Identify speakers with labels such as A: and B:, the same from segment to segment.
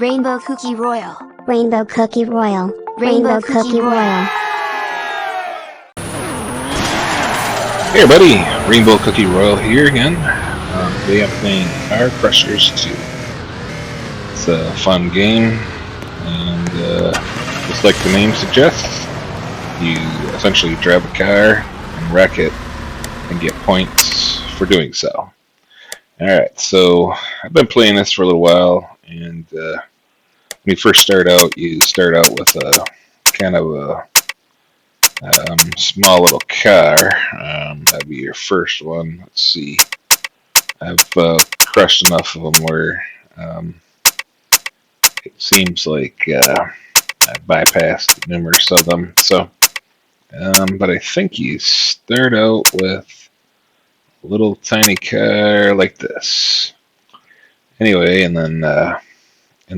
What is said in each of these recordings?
A: Rainbow Cookie Royal.
B: Rainbow Cookie Royal.
A: Rainbow Cookie Royal.
C: Hey everybody, Rainbow Cookie Royal here again. Today I'm playing Car Crushers 2. It's a fun game, and just like the name suggests, you essentially drive a car and wreck it and get points for doing so. Alright, so I've been playing this for a little while, and when you first start out, you start out with a kind of a small little car. That'd be your first one. Let's see. I've crushed enough of them where it seems like I bypassed numerous of them. So, but I think you start out with a little tiny car like this. Anyway, and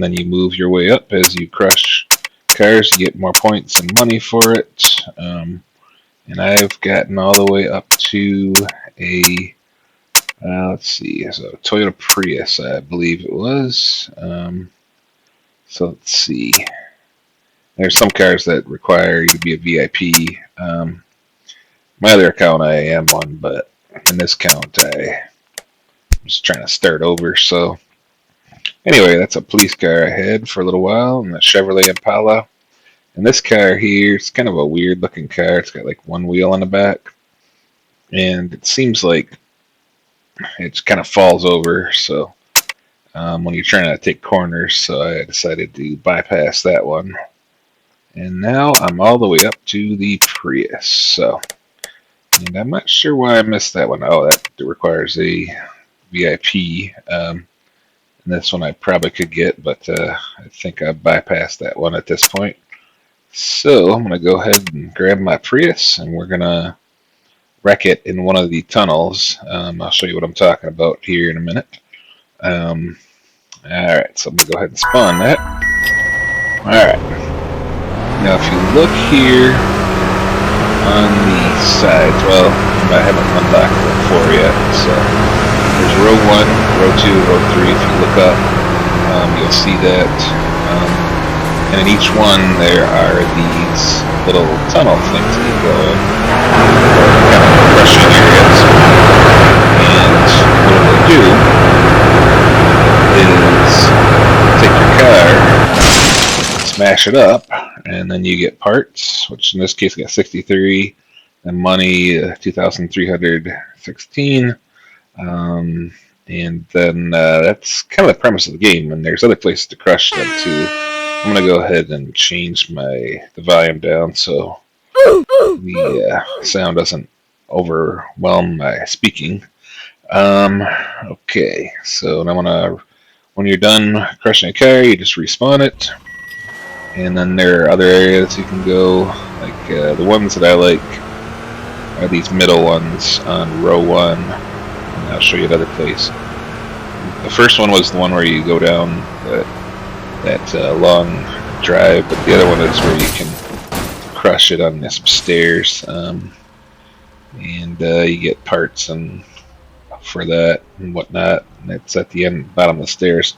C: then you move your way up as you crush cars. You get more points and money for it. And I've gotten all the way up to a let's see, so Toyota Prius, I believe it was. So let's see. There's some cars that require you to be a VIP. My other account, I am one, but in this account, I'm just trying to start over. So anyway, that's a police car I had for a little while, and a Chevrolet Impala. And this car here, it's kind of a weird looking car. It's got like one wheel on the back, and it seems like it kind of falls over. So when you're trying to take corners, so I decided to bypass that one. And now I'm all the way up to the Prius. So, and I'm not sure why I missed that one. Oh, that requires a VIP. And this one I probably could get, but I think I bypassed that one at this point. So I'm going to go ahead and grab my Prius, and we're going to wreck it in one of the tunnels. I'll show you what I'm talking about here in a minute. Alright, so I'm going to go ahead and spawn that. Alright. Now if you look here on the sides, well, I haven't unlocked row 4 yet, so there's row 1, row 2, row 3. If you look up, you'll see that. And in each one, there are these little tunnel things that you go in, or kind of crushing areas. And what it will do is take your car, smash it up, and then you get parts, which in this case I got 63, and money 2,316. And then that's kind of the premise of the game, and there's other places to crush them too. I'm going to go ahead and change the volume down so the sound doesn't overwhelm my speaking. Okay, so now when you're done crushing a car, you just respawn it. And then there are other areas you can go, like the ones that I like are these middle ones on row 1. And I'll show you another place. The first one was the one where you go down that long drive, but the other one is where you can crush it on this stairs, and you get parts and for that and whatnot. And it's at the bottom of the stairs.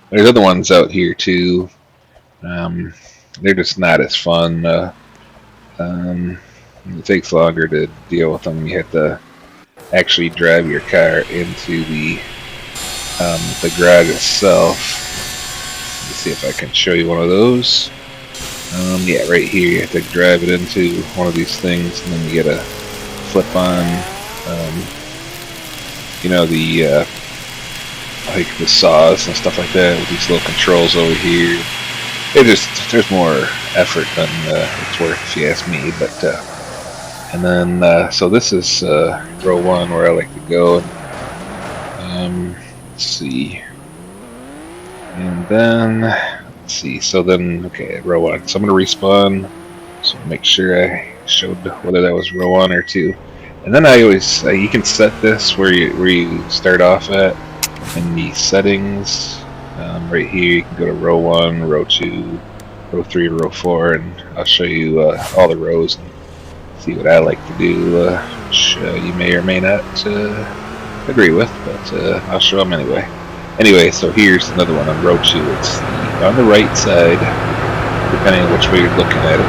C: There's other ones out here too. They're just not as fun. It takes longer to deal with them. You have to actually drive your car into the garage itself. Let's see if I can show you one of those. Yeah, right here you have to drive it into one of these things, and then you get a flip on, you know, the like the saws and stuff like that with these little controls over here. There's more effort than it's worth, if you ask me. But and then so this is row 1 where I like to go. Let's see. And then, let's see, so then, okay, row 1. So I'm going to respawn, so make sure I showed whether that was row 1 or 2. And then I always, you can set this where you start off at in the settings. Right here, you can go to row 1, row 2, row 3, row 4, and I'll show you all the rows and see what I like to do, which you may or may not agree with, but I'll show them anyway. Anyway, so here's another one on row 2. It's the on the right side, depending on which way you're looking at it.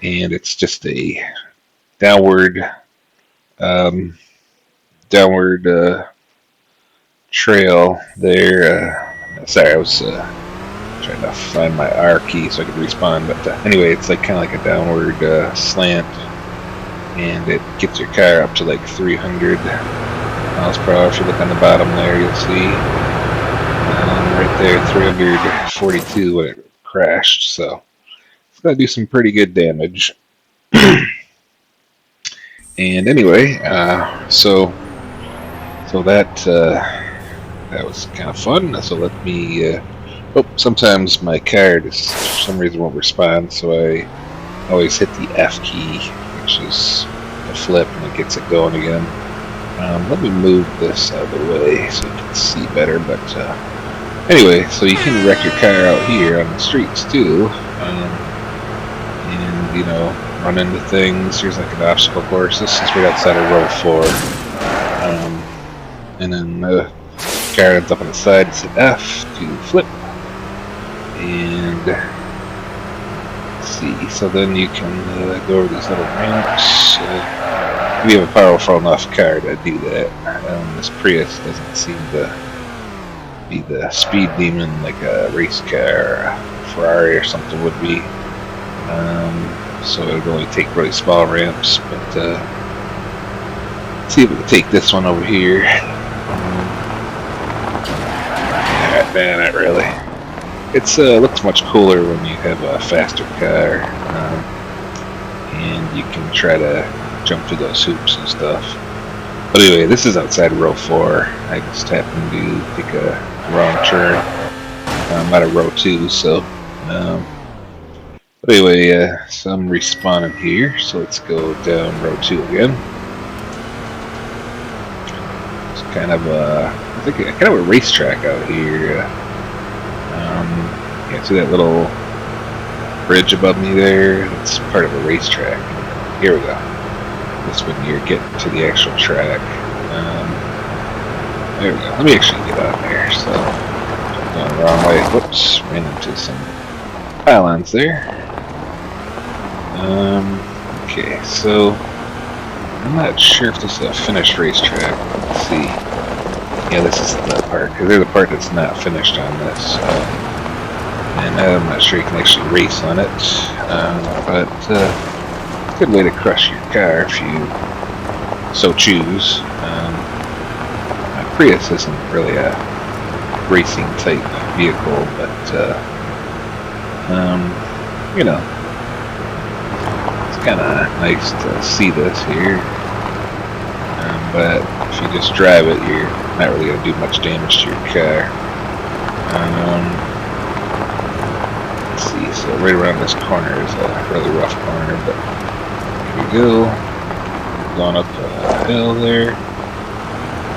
C: And it's just a downward downward trail there. Sorry, I was trying to find my R key so I could respawn, but anyway, it's like kind of like a downward slant, and it gets your car up to like 300 miles per hour. If you look on the bottom there, you'll see right there 342 when it crashed, so it's going to do some pretty good damage. And anyway, so that was kind of fun. So let me. Sometimes my car just for some reason won't respond, so I always hit the F key, which is a flip, and it gets it going again. Let me move this out of the way so you can see better. But anyway, so you can wreck your car out here on the streets too, and you know, run into things. Here's like an obstacle course. This is right outside of row 4, and then the car ends up on the side. It's an F to flip. And let's see, so then you can go over these little ramps. If you have a powerful enough car to do that. This Prius doesn't seem to be the speed demon like a race car, or a Ferrari or something would be. So it would only take really small ramps. But let's see if we can take this one over here. Man, not really. It's looks much cooler when you have a faster car, and you can try to jump through those hoops and stuff. But anyway, this is outside row 4. I just happened to take a wrong turn. I'm out of row 2, so. But anyway, so I'm respawning here. So let's go down row 2 again. It's kind of I think kind of a racetrack out here. Yeah, see that little bridge above me there? It's part of a racetrack. Here we go. This when you're getting to the actual track. There we go. Let me actually get on there. So, going the wrong way. Whoops, ran into some pylons there. Okay, so I'm not sure if this is a finished racetrack. Let's see. Yeah, this is the part, because there's a part that's not finished on this. And I'm not sure you can actually race on it, but it's a good way to crush your car if you so choose. My Prius isn't really a racing type vehicle, but you know, it's kind of nice to see this here. But if you just drive it, you're not really going to do much damage to your car. Let's see, so right around this corner is a really rough corner, but here we go. Going up a hill there.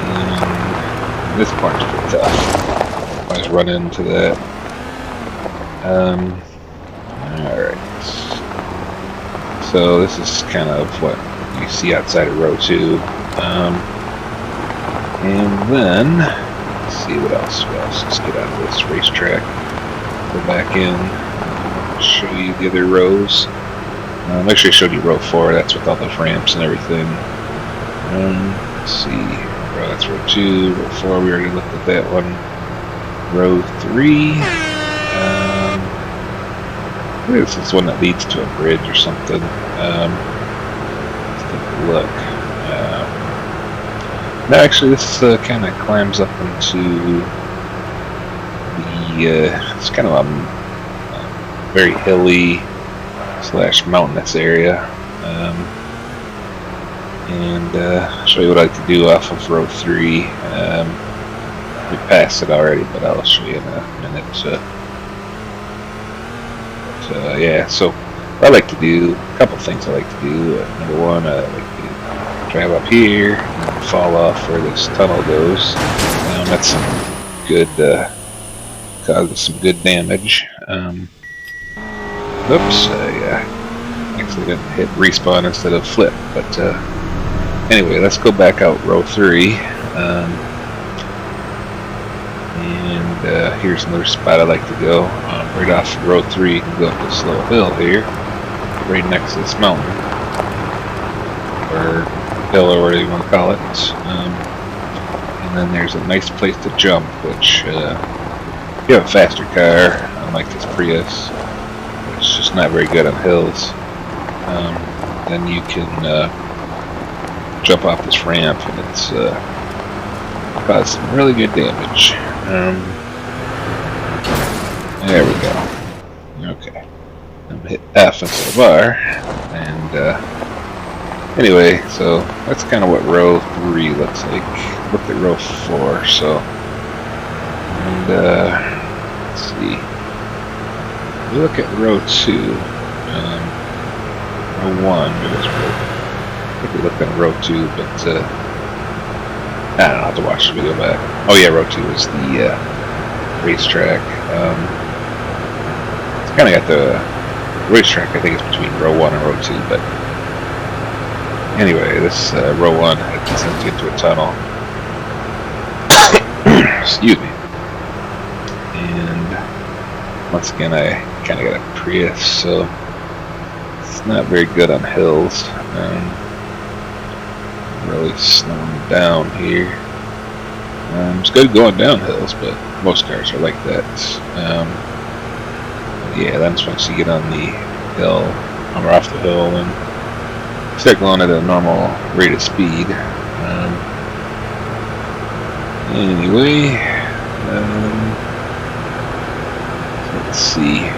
C: And this corner's pretty tough. Always run into that. Alright. So this is kind of what you see outside of row 2. And then, let's see what else. Let's get out of this racetrack. Go back in, show you the other rows. Actually, I showed you row 4. That's with all the ramps and everything. Let's see. That's row 2. Row 4, we already looked at that one. Row 3. I think this is one that leads to a bridge or something. Let's take a look. No, actually, this kind of climbs up into the. It's kind of a very hilly / mountainous area, and I'll show you what I like to do off of row 3. We passed it already, but I'll show you in a minute. But yeah, so what I like to do, a couple things I like to do. Number one, I like to drive up here and fall off where this tunnel goes. That's some good, causes some good damage. Oops, actually didn't hit respawn instead of flip, but anyway, let's go back out row 3. And here's another spot I like to go. Right off Road 3, you can go up this little hill here, right next to this mountain, or hill, or whatever you want to call it. And then there's a nice place to jump, which if you have a faster car, unlike this Prius, it's just not very good on hills, then you can jump off this ramp, and it's cause some really good damage. There we go. Okay. I'm hit F instead of R, and anyway, so that's kind of what row 3 looks like. Looked at row 4, so, and let's see. If we look at row 2, row 1, I think we looked at row 2, but I don't know, I'll have to watch the video back. Oh yeah, row 2 is the racetrack. It's kind of got the racetrack, I think it's between row 1 and row 2, but anyway, this row 1 descends into a tunnel. Excuse me. And once again, I kind of got a Prius, so it's not very good on hills. Really slowing down here. It's good going down hills, but most cars are like that. Yeah, that's once you get on the hill, or off the hill, and start going at a normal rate of speed. Anyway, let's see.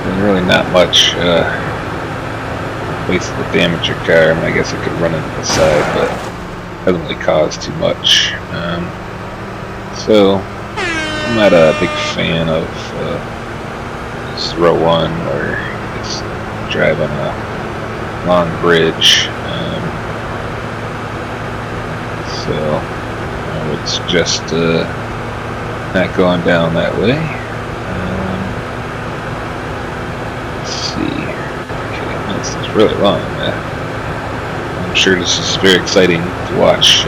C: So really not much ways to damage your car. I mean, I guess it could run into the side, but it doesn't really cause too much. So I'm not a big fan of this row 1, or just drive on a long bridge. So I would suggest not going down that way. Let's see. Okay, this is really long. I'm sure this is very exciting to watch.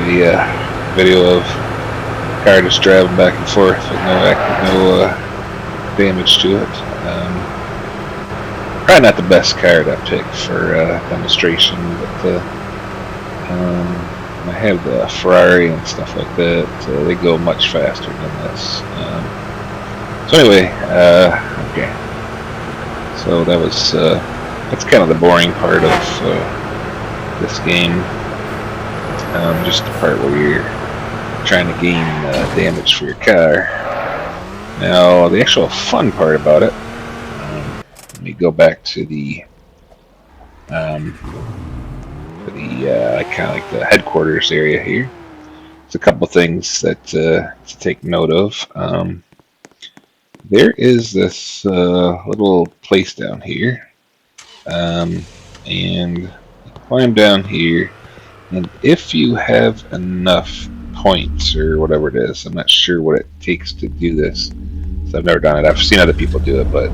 C: A video of a car just driving back and forth with no damage to it. Probably not the best car to pick for demonstration, but I have the Ferrari and stuff like that. They go much faster than this. So anyway, okay. So that was that's kind of the boring part of this game. Just the part where you're trying to gain damage for your car. Now, the actual fun part about it. Let me go back to the kind of like the headquarters area here. There's a couple things that to take note of. There is this little place down here, and you climb down here, and if you have enough points or whatever it is, I'm not sure what it takes to do this. So I've never done it. I've seen other people do it, but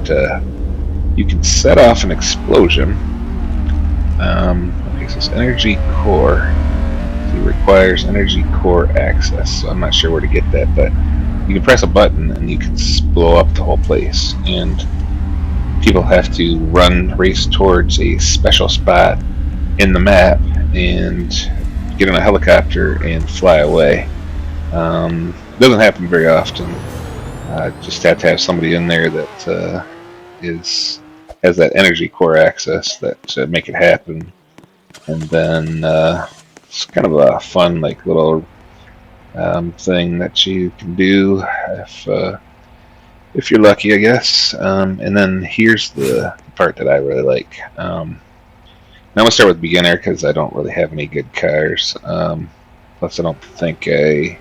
C: you can set off an explosion. Okay, so it's energy core. So it requires energy core access. So I'm not sure where to get that, but you can press a button and you can blow up the whole place. And people have to race towards a special spot in the map and get in a helicopter and fly away. It doesn't happen very often. Just have to have somebody in there that has that energy core access that make it happen. And then it's kind of a fun like little thing that you can do if you're lucky, I guess. And then here's the part that I really like. Now I'm going to start with beginner because I don't really have any good cars. Plus I don't think I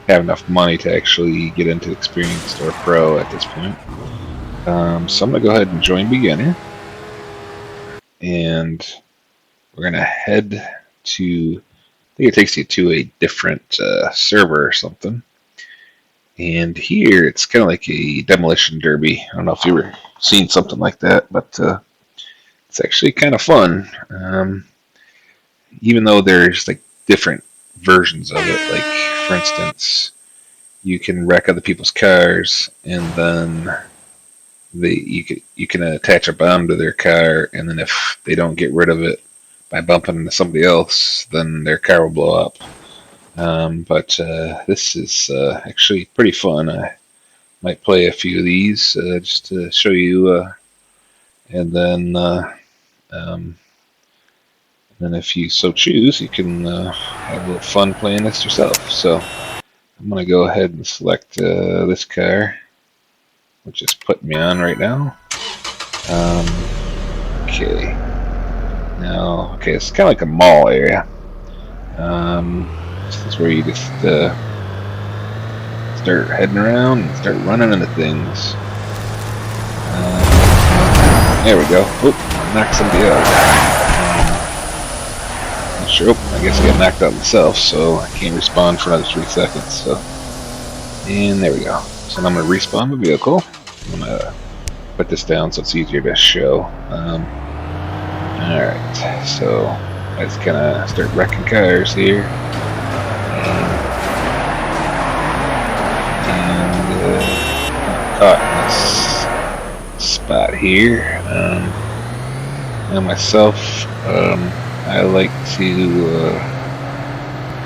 C: have enough money to actually get into experienced or pro at this point. So I'm going to go ahead and join beginner. And we're going to head to, I think it takes you to a different server or something. And here it's kind of like a demolition derby. I don't know if you were seeing something like that, but it's actually kind of fun. even though there's like different versions of it, like for instance, you can wreck other people's cars, and then you can attach a bomb to their car, and then if they don't get rid of it by bumping into somebody else, then their car will blow up. But this is actually pretty fun. I might play a few of these just to show you, and um, then if you so choose, you can have a little fun playing this yourself. So I'm going to go ahead and select this car, which is putting me on right now. Okay. Now, okay, it's kind of like a mall area. This is where you just start heading around and start running into things. There we go. Oop, knocked somebody out. Not sure. I guess I got knocked out myself, so I can't respawn for another 3 seconds. So, and there we go. So now I'm going to respawn my vehicle. I'm going to put this down so it's easier to show. Alright, so I just kind of start wrecking cars here. And caught in this spot here. And myself, I like to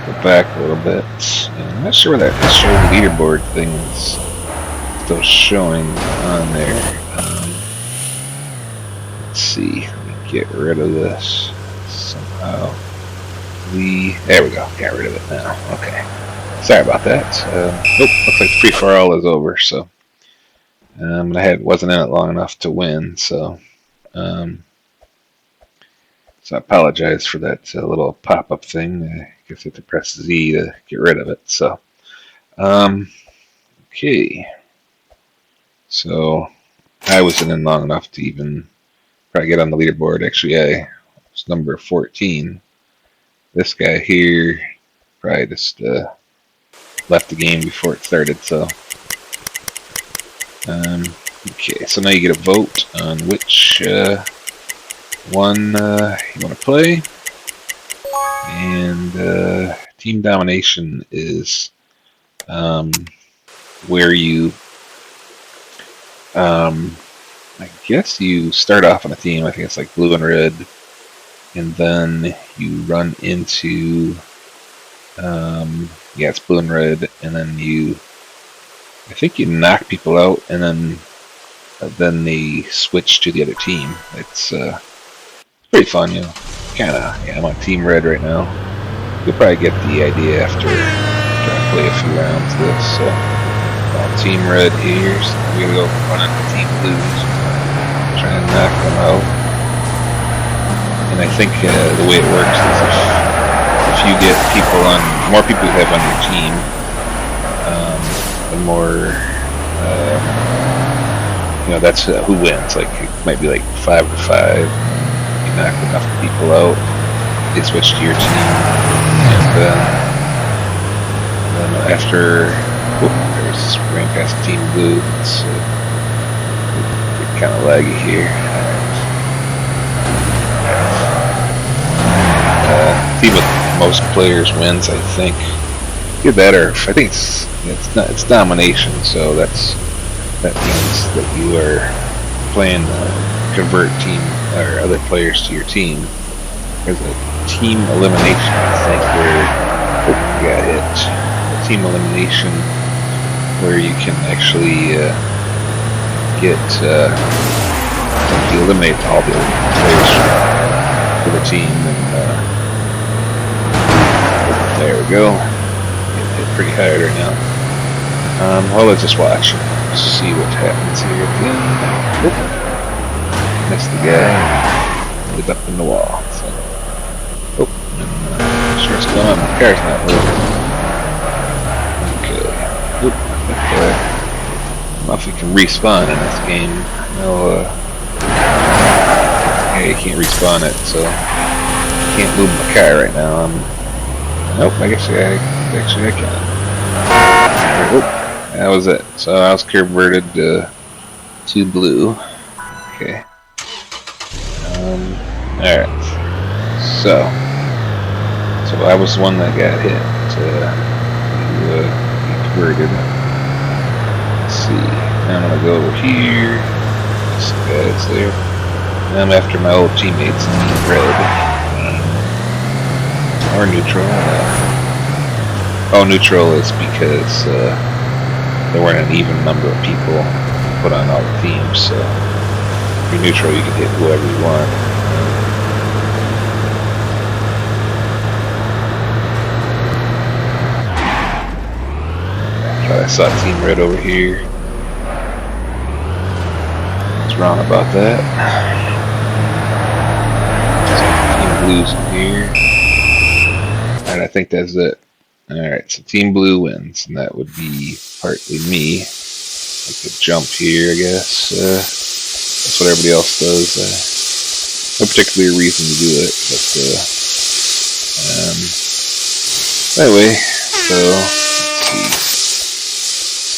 C: go back a little bit. And I'm not sure where that show leaderboard thing is still showing on there. Let's see. Get rid of this somehow. There we go. Got rid of it now. Okay. Sorry about that. Nope. Looks like the free-for-all is over. So, I wasn't in it long enough to win. So, so I apologize for that little pop-up thing. I guess you have to press Z to get rid of it. So, okay. So I wasn't in long enough to even probably get on the leaderboard. Actually, I was number 14. This guy here probably just left the game before it started. So, okay. So now you get a vote on which one you want to play, and team domination is where you I guess you start off on a team. I think it's like blue and red, and then you run into yeah, it's blue and red, and then I think you knock people out, and then they switch to the other team. It's pretty fun, you know. Kind of, yeah. I'm on team red right now. You'll probably get the idea after I play a few rounds of this. So, on team red here, so we're gonna go run into team blues. Try and knock them out. And I think the way it works is if you get more people you have on your team, the more, that's who wins. Like, it might be like 5 to 5. You knock enough people out, they switch to your team. And then after, there's ran past team blue. It's kind of laggy here. Team with most players wins, I think. Either that, or I think it's domination. So that means that you are playing convert team or other players to your team. There's a team elimination, I think, where you got hit. A team elimination where you can actually get you eliminate all the players for the team, and there we go. Getting hit pretty hard right now. Well, let's just watch. See what happens here at the end. Oop. Missed the guy. Ended up in the wall. So, sure it's gone. The car's not moving. Okay. Oop. Okay. I don't know if you can respawn in this game. No, yeah, you can't respawn it, so I can't move my car right now. Nope, I guess I can. Oop, that was it. So I was converted to blue. Okay. Alright. So, So I was the one that got hit. You converted. Let's see. Now I'm gonna go over here. This guy's there. And I'm after my old teammates in red. Or neutral. Oh, neutral is because there weren't an even number of people put on all the teams. So if you're neutral, you can hit whoever you want. I saw Team Red over here. What's wrong about that? Team Blue's in here. Alright, I think that's it. Alright, so Team Blue wins, and that would be partly me. I could jump here, I guess. That's what everybody else does. No particular reason to do it, but anyway, so let's see.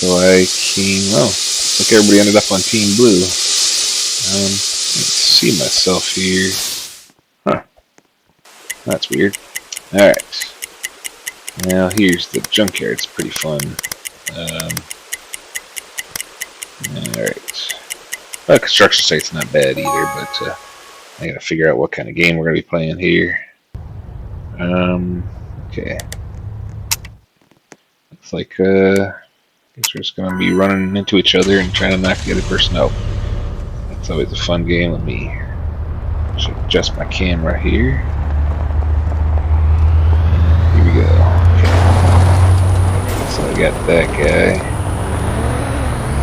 C: So I came, looks like everybody ended up on Team Blue. Let's see myself here. Huh. That's weird. Alright. Now here's the junkyard. It's pretty fun. Alright. Well, construction site's not bad either, but I gotta figure out what kind of game we're gonna be playing here. Okay. Looks like, I guess we're just going to be running into each other and trying to knock the other person out. That's always a fun game with me. Should adjust my camera here. Here we go. Okay. So I got that guy.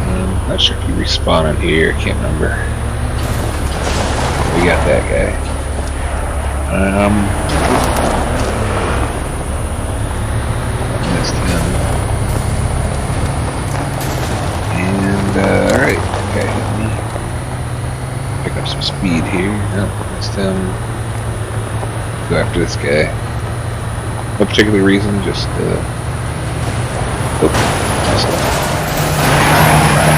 C: I'm not sure if you respawn in here. I can't remember. We got that guy. I missed him. Alright, okay, hit me. Pick up some speed here. Nope, missed him. Go after this guy. No particular reason, just,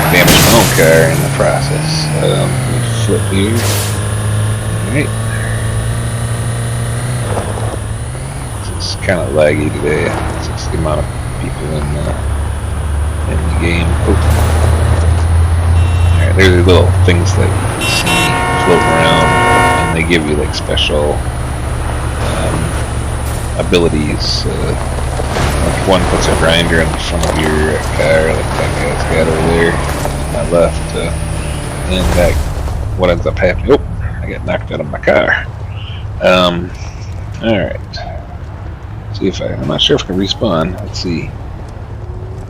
C: damage my own car in the process. Let me flip here. Alright. It's kind of laggy today. It's just the amount of people in the game. Alright, there's these little things that you see floating around, and they give you like special abilities. Like one puts a grinder in the front of your car, like that guy's got over there on my left, and that what ends up happening. Oh, I got knocked out of my car. Alright. See if I'm not sure if I can respawn. Let's see.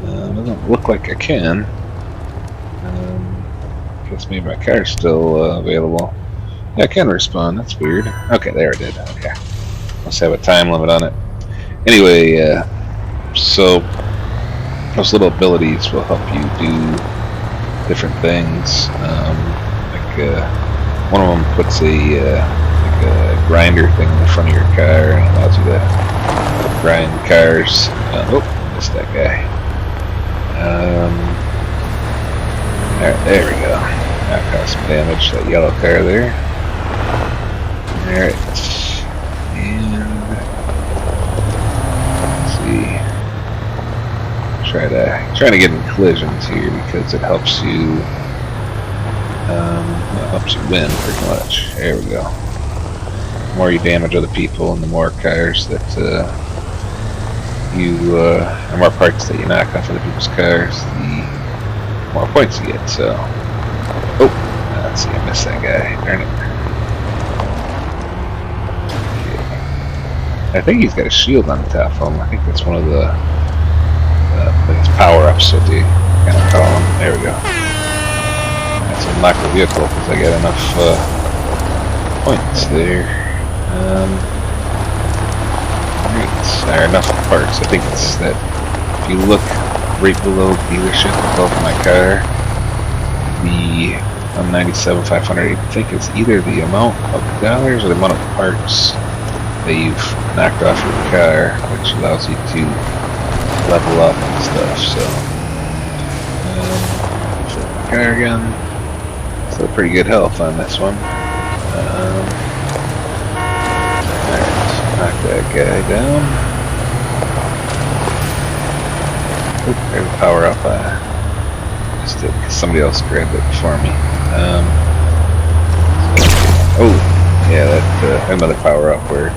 C: Doesn't look like I can. Guess maybe my car's still available. Yeah, I can respawn. That's weird. Okay, there it did. Okay. Must have a time limit on it. Anyway, so those little abilities will help you do different things. One of them puts a grinder thing in the front of your car and allows you to grind cars. Oh, missed that guy. There we go. That caused some damage to that yellow car there. Alright. And let's see. Trying to get in collisions here because it helps you win pretty much. There we go. The more you damage other people and the more cars that the more parts that you knock off other people's cars, the more points you get. So, let's see, I missed that guy. Darn it. Okay. I think he's got a shield on the top of him. I think that's one of the power-ups that they kind of call them. There we go. Let's unlock the vehicle because I got enough points there. There are enough parts. I think it's that if you look right below dealership above my car, the 197,500, I think it's either the amount of dollars or the amount of parts that you've knocked off your car, which allows you to level up and stuff. So, flip my car again. Still pretty good health on this one. knock that guy down. Oop, there's a power up. Just did, because somebody else grabbed it for me. Oh, yeah, that another power up where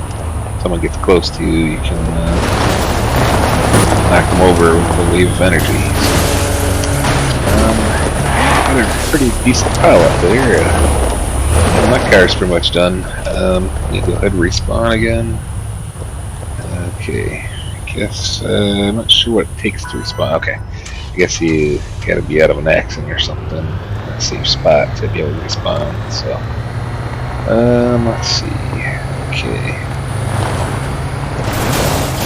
C: someone gets close to you, you can knock them over with a wave of energy. Got a pretty decent pile up there. Well, my car's pretty much done. Need to go ahead and respawn again. Okay, I guess I'm not sure what it takes to respawn. Okay, I guess you gotta be out of an accident or something, a safe spot to be able to respawn. So, let's see. Okay,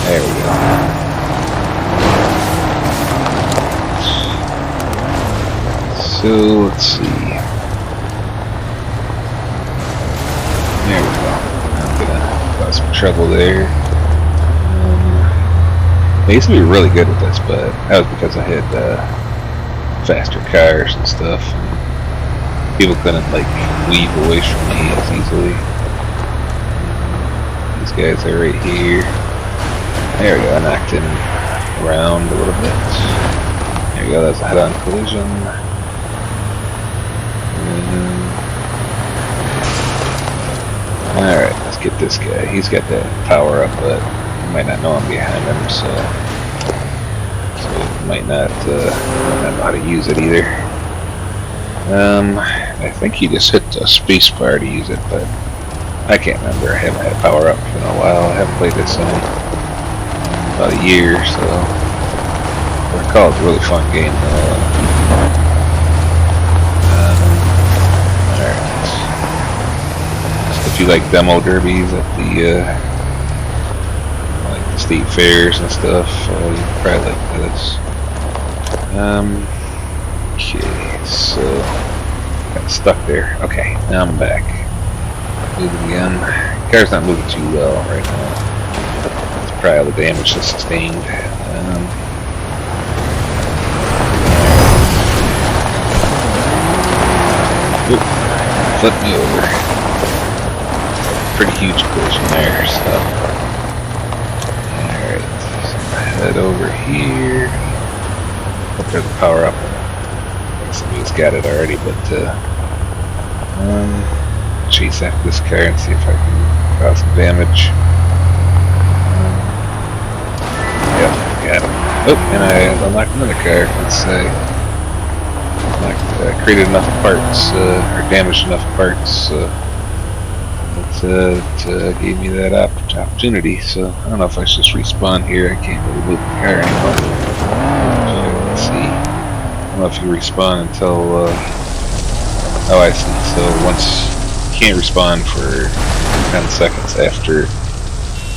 C: there we go. So let's see. There we go. I'm gonna cause some trouble there. I used to be really good with this, but that was because I had faster cars and stuff. And people couldn't like weave away from me as easily. These guys are right here. There we go. I knocked him around a little bit. There we go. That's a head-on collision. Alright, let's get this guy. He's got that power up, but you might not know I'm behind him, so you might not know how to use it either. I think you just hit the space bar to use it, but I can't remember. I haven't had power up in a while. I haven't played this in about a year, so I recall it's a really fun game though. If you like demo derbies at the like the state fairs and stuff, you probably like this. Okay, so got stuck there. Okay, now I'm back. Moving again. Car's not moving too well right now. It's probably all the damage that's sustained. Oop, flip me over. Pretty huge collision there, so. Alright, so head over here. Hope there's a power up. I think somebody's got it already, but chase after this car and see if I can cause some damage. Yep, got him. Oh, and I unlocked another car. Let's say. Created enough parts, or damaged enough parts. It gave me that opportunity, so I don't know if I should just respawn here. I can't really move the car anymore. Let's see. I don't know if you respawn until oh, I see. So once you can't respawn for 10 seconds after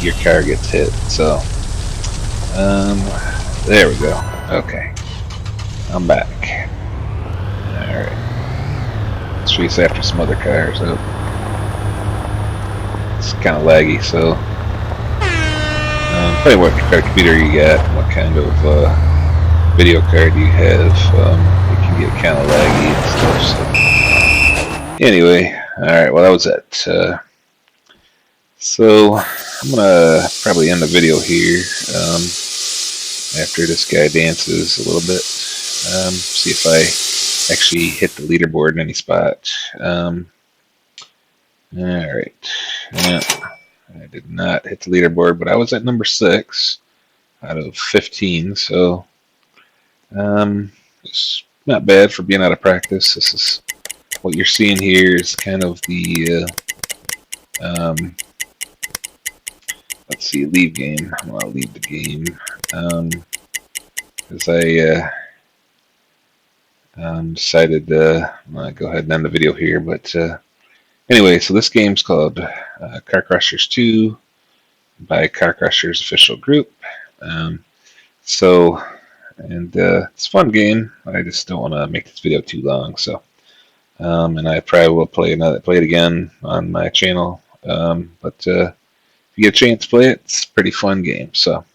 C: your car gets hit. So there we go. Okay, I'm back. Alright, let's chase after some other cars. Oh. It's kind of laggy, so depending what kind of computer you got, what kind of video card you have, it can get kind of laggy and stuff. So anyway, all right, well that was it. So I'm gonna probably end the video here after this guy dances a little bit. See if I actually hit the leaderboard in any spot. Alright, yeah, I did not hit the leaderboard, but I was at number 6 out of 15, so it's not bad for being out of practice. This is what you're seeing here is kind of the let's see, leave game. I'm gonna leave the game because I decided I'm gonna go ahead and end the video here, but anyway, so this game's called Car Crushers 2 by Car Crushers official group. It's a fun game. I just don't want to make this video too long. So, and I probably will play it again on my channel. But if you get a chance to play it, it's a pretty fun game. So, all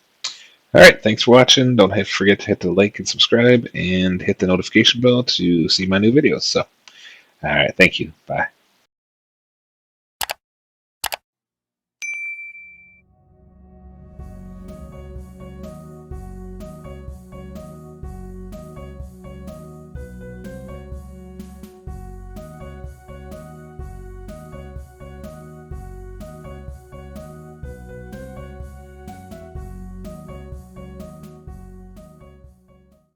C: right, thanks for watching. Don't forget to hit the like and subscribe, and hit the notification bell to see my new videos. So, all right, thank you. Bye.